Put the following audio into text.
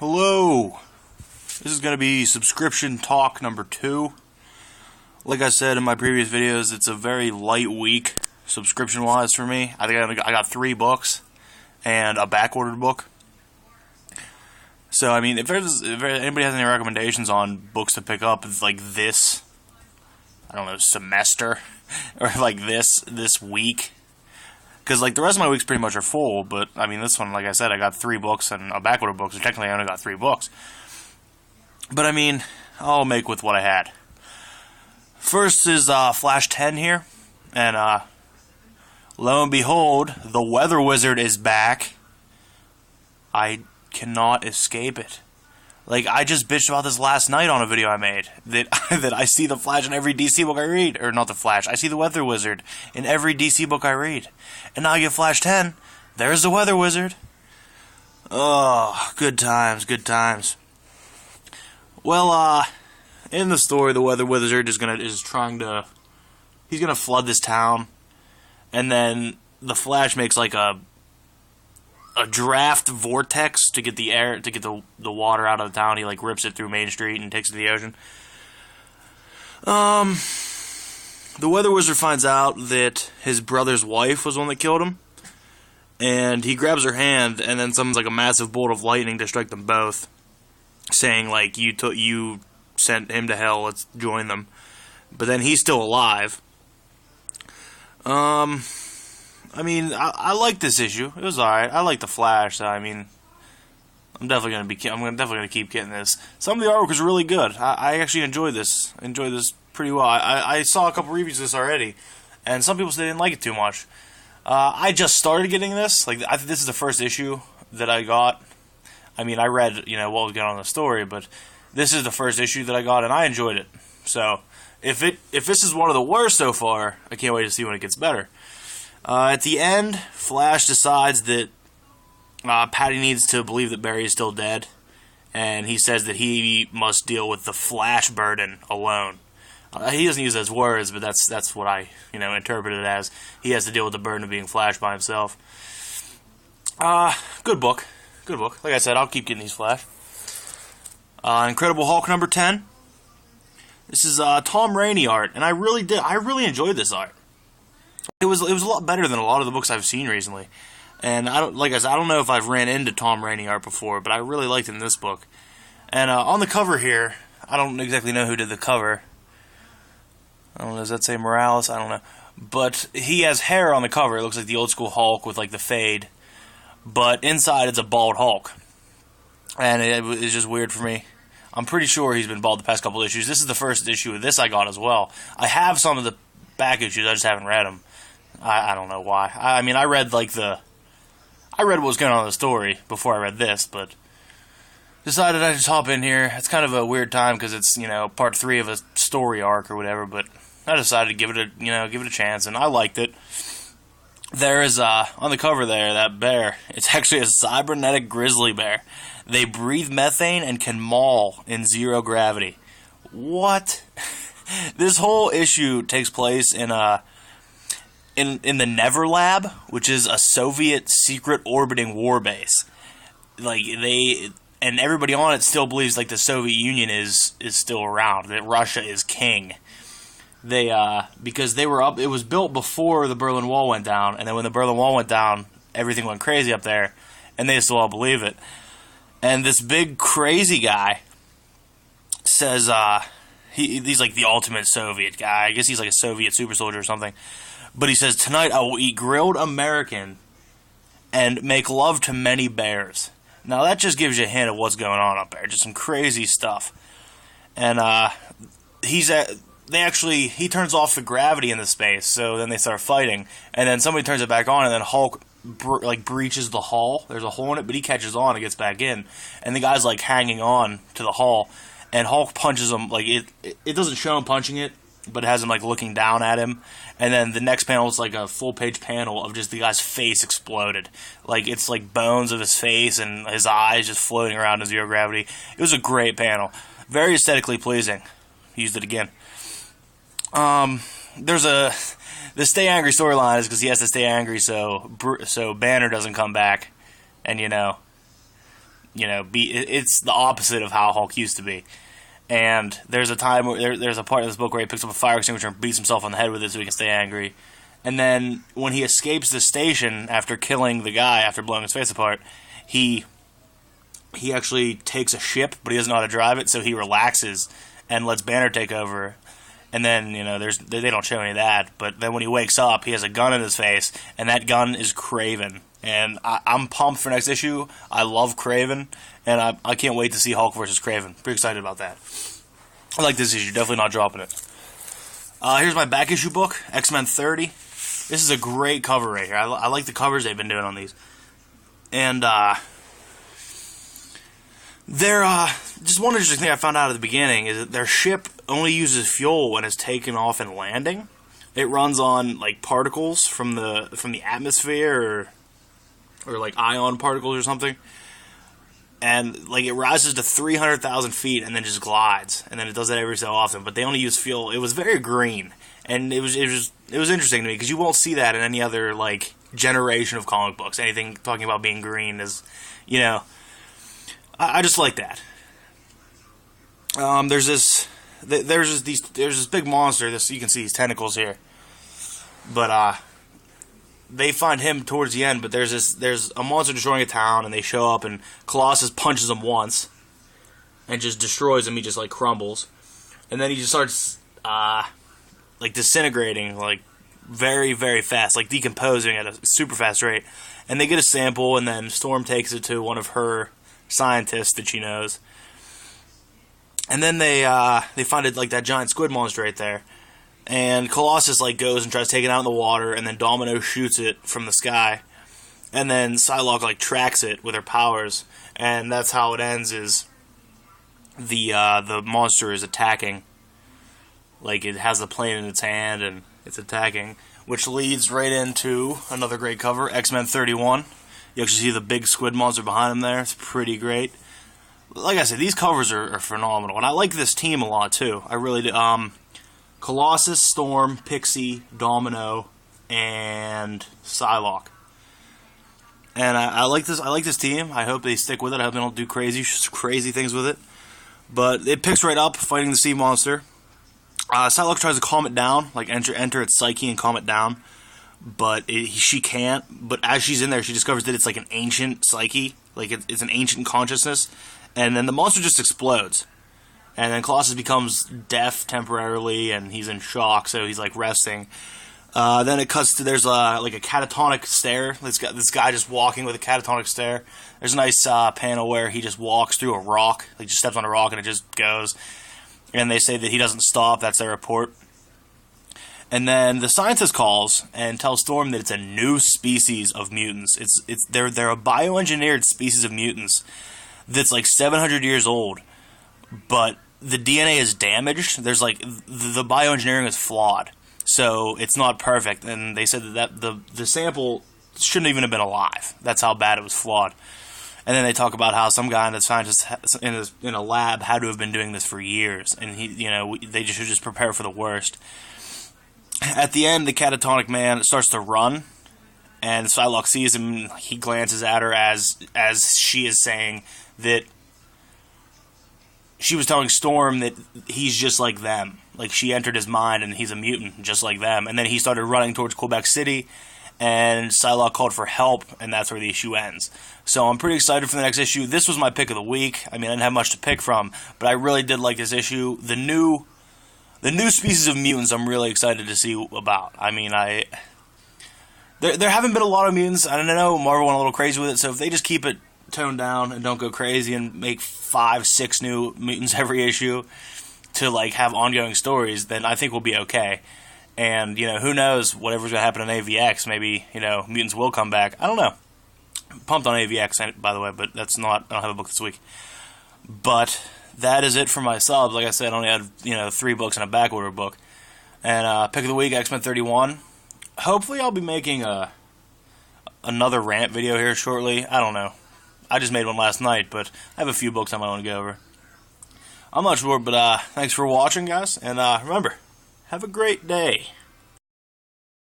Hello! This is going to be subscription talk number 2. Like I said in my previous videos, it's a very light week subscription-wise for me. I think I got 3 books and a back-ordered book. So, I mean, if anybody has any recommendations on books to pick up, it's like this, I don't know, semester, or like this week. Because, like, the rest of my weeks pretty much are full, but, I mean, this one, like I said, I got 3 books and a backorder book, so technically I only got 3 books. But, I mean, I'll make with what I had. First is Flash 10 here, and lo and behold, the Weather Wizard is back. I cannot escape it. Like, I just bitched about this last night on a video I made, that I see the Flash in every DC book I read. Or, not the Flash, I see the Weather Wizard in every DC book I read. And now I get Flash 10, there's the Weather Wizard. Oh, good times, good times. Well, in the story, the Weather Wizard he's gonna flood this town, and then the Flash makes like a draft vortex to get the water out of the town. He like rips it through Main Street and takes it to the ocean. The Weather Wizard finds out that his brother's wife was the one that killed him, and he grabs her hand, and then summons like a massive bolt of lightning to strike them both, saying like, you sent him to hell, let's join them. But then he's still alive. I mean, I like this issue. It was alright. I like the Flash, so I mean, I'm definitely gonna keep getting this. Some of the artwork is really good. I actually enjoyed this pretty well. I saw a couple reviews of this already, and some people said they didn't like it too much. I just started getting this. Like, I think this is the first issue that I got. I mean, I read, what was going on in the story, but this is the first issue that I got, and I enjoyed it. So, if this is one of the worst so far, I can't wait to see when it gets better. At the end, Flash decides that Patty needs to believe that Barry is still dead, and he says that he must deal with the Flash burden alone. He doesn't use those words, but that's what I interpret it as. He has to deal with the burden of being Flash by himself. Good book. Good book. Like I said, I'll keep getting these Flash. Incredible Hulk number 10. This is Tom Rainey art, and I really enjoyed this art. It was a lot better than a lot of the books I've seen recently. And I don't know if I've ran into Tom Rainey art before, but I really liked it in this book. And on the cover here, I don't exactly know who did the cover. I don't know, does that say Morales? I don't know. But he has hair on the cover. It looks like the old school Hulk with like the fade. But inside it's a bald Hulk. And it's just weird for me. I'm pretty sure he's been bald the past couple issues. This is the first issue of this I got as well. I have some of the back issues, I just haven't read them. I don't know why. I mean, I read what was going on in the story before I read this, but decided I'd just hop in here. It's kind of a weird time because it's, part 3 of a story arc or whatever, but I decided to give it a chance, and I liked it. There is, on the cover there, that bear. It's actually a cybernetic grizzly bear. They breathe methane and can maul in 0 gravity. What? This whole issue takes place in the Never Lab, which is a Soviet secret orbiting war base. Like, and everybody on it still believes like the Soviet Union is still around, that Russia is king. Because they were up, it was built before the Berlin Wall went down, and then when the Berlin Wall went down, everything went crazy up there, and they still all believe it. And this big crazy guy says, he's like the ultimate Soviet guy. I guess he's like a Soviet super soldier or something. But he says, tonight I will eat grilled American and make love to many bears. Now that just gives you a hint of what's going on up there. Just some crazy stuff. And he turns off the gravity in the space, so then they start fighting. And then somebody turns it back on, and then Hulk breaches the hull. There's a hole in it, but he catches on and gets back in. And the guy's like hanging on to the hull, and Hulk punches him. Like it doesn't show him punching it, but it has him like looking down at him. And then the next panel is like a full page panel of just the guy's face exploded. Like, it's like bones of his face and his eyes just floating around in 0 gravity. It was a great panel. Very aesthetically pleasing. Used it again. There's the Stay Angry storyline is because he has to stay angry so Banner doesn't come back. And, it's the opposite of how Hulk used to be. And there's a time where there's a part of this book where he picks up a fire extinguisher and beats himself on the head with it so he can stay angry. And then when he escapes the station after killing the guy, after blowing his face apart, he actually takes a ship, but he doesn't know how to drive it, so he relaxes and lets Banner take over. And then, they don't show any of that, but then when he wakes up, he has a gun in his face, and that gun is Kraven. And I'm pumped for next issue. I love Kraven, and I can't wait to see Hulk versus Kraven. Pretty excited about that. I like this issue, definitely not dropping it. Here's my back issue book, X-Men 30. This is a great cover right here. I like the covers they've been doing on these. And, just one interesting thing I found out at the beginning is that their ship only uses fuel when it's taken off and landing. It runs on like particles from the atmosphere or like ion particles or something, and like it rises to 300,000 feet and then just glides, and then it does that every so often. But they only use fuel. It was very green, and it was interesting to me because you won't see that in any other like generation of comic books. Anything talking about being green is, I just like that. There's this big monster. You can see these tentacles here, but they find him towards the end. But there's a monster destroying a town, and they show up, and Colossus punches him once, and just destroys him. He just like crumbles, and then he just starts like disintegrating, like very very fast, like decomposing at a super fast rate. And they get a sample, and then Storm takes it to one of her scientists that she knows. And then they find it like that giant squid monster right there, and Colossus like goes and tries to take it out in the water, and then Domino shoots it from the sky, and then Psylocke like tracks it with her powers, and that's how it ends. Is the monster is attacking, like it has the plane in its hand and it's attacking, which leads right into another great cover, X-Men 31. You actually see the big squid monster behind him there. It's pretty great. Like I said, these covers are phenomenal, and I like this team a lot too. I really do. Colossus, Storm, Pixie, Domino, and Psylocke. And I like this. I like this team. I hope they stick with it. I hope they don't do crazy things with it. But it picks right up, fighting the sea monster. Psylocke tries to calm it down, like enter its psyche and calm it down. But she can't. But as she's in there, she discovers that it's like an ancient psyche, like it's an ancient consciousnness. And then the monster just explodes. And then Colossus becomes deaf temporarily, and he's in shock, so he's like resting. Then it cuts to, there's like a catatonic stare. This guy just walking with a catatonic stare. There's a nice panel where he just walks through a rock. He just steps on a rock and it just goes. And they say that he doesn't stop. That's their report. And then the scientist calls and tells Storm that it's a new species of mutants. They're a bioengineered species of mutants that's like 700 years old, but the DNA is damaged. There's like the bioengineering is flawed, so it's not perfect. And they said that the sample shouldn't even have been alive. That's how bad it was flawed. And then they talk about how some guy in the scientist in a lab had to have been doing this for years, and they should just prepare for the worst. At the end, the catatonic man starts to run, and Psylocke sees him. He glances at her as she is saying that she was telling Storm that he's just like them. Like, she entered his mind and he's a mutant just like them. And then he started running towards Quebec City, and Psylocke called for help, and that's where the issue ends. So I'm pretty excited for the next issue. This was my pick of the week. I mean, I didn't have much to pick from, but I really did like this issue. The new species of mutants I'm really excited to see about. I mean, there haven't been a lot of mutants. I don't know, Marvel went a little crazy with it, so if they just keep it toned down and don't go crazy and make 5-6 new mutants every issue to like have ongoing stories, then I think we'll be okay. And who knows, whatever's gonna happen in AVX, maybe mutants will come back. I don't know. I'm pumped on AVX, by the way, but I don't have a book this week. But that is it for my subs. Like I said, I only had 3 books and a backorder book. And pick of the week, X-Men 31. Hopefully I'll be making another rant video here shortly. I don't know. I just made one last night, but I have a few books I might want to go over. I'm not sure, but thanks for watching, guys. And remember, have a great day.